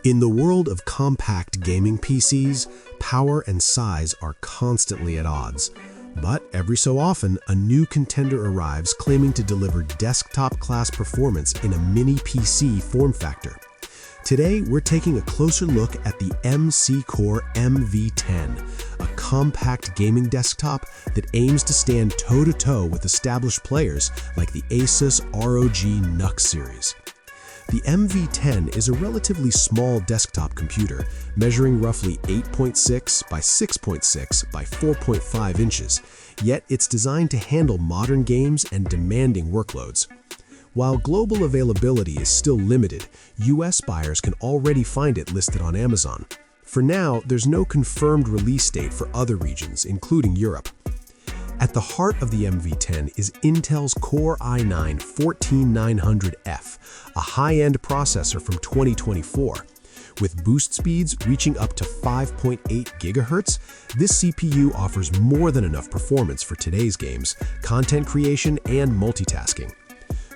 In the world of compact gaming PCs, power and size are constantly at odds. But every so often, a new contender arrives claiming to deliver desktop-class performance in a mini PC form factor. Today, we're taking a closer look at the msecore MV10, a compact gaming desktop that aims to stand toe-to-toe with established players like the Asus ROG NUC series. The MV10 is a relatively small desktop computer, measuring roughly 8.6 by 6.6 by 4.5 inches, yet it's designed to handle modern games and demanding workloads. While global availability is still limited, US buyers can already find it listed on Amazon. For now, there's no confirmed release date for other regions, including Europe. At the heart of the MV10 is Intel's Core i9-14900F, a high-end processor from 2024. With boost speeds reaching up to 5.8 GHz, this CPU offers more than enough performance for today's games, content creation, and multitasking.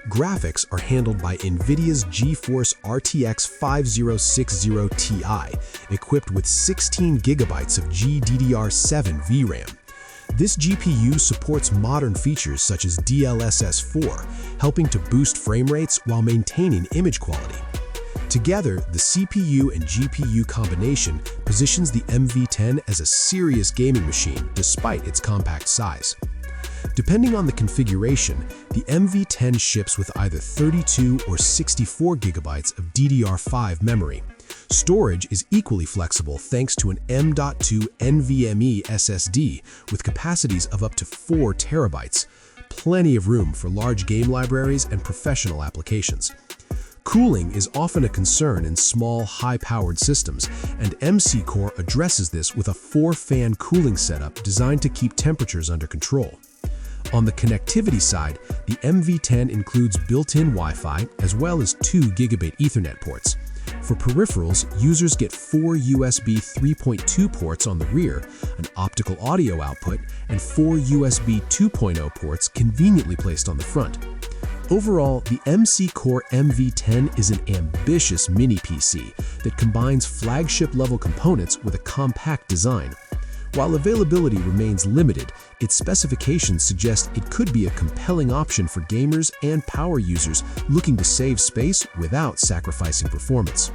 Graphics are handled by NVIDIA's GeForce RTX 5060 Ti, equipped with 16 GB of GDDR7 VRAM. This GPU supports modern features such as DLSS 4, helping to boost frame rates while maintaining image quality. Together, the CPU and GPU combination positions the MV10 as a serious gaming machine despite its compact size. Depending on the configuration, the MV10 ships with either 32 or 64 GB of DDR5 memory. Storage is equally flexible thanks to an M.2 NVMe SSD with capacities of up to 4 TB. Plenty of room for large game libraries and professional applications. Cooling is often a concern in small, high-powered systems, and msecore addresses this with a 4-fan cooling setup designed to keep temperatures under control. On the connectivity side, the MV10 includes built-in Wi-Fi as well as 2 Gigabit Ethernet ports. For peripherals, users get 4 USB 3.2 ports on the rear, an optical audio output, and 4 USB 2.0 ports conveniently placed on the front. Overall, the msecore MV10 is an ambitious mini PC that combines flagship-level components with a compact design. While availability remains limited, its specifications suggest it could be a compelling option for gamers and power users looking to save space without sacrificing performance.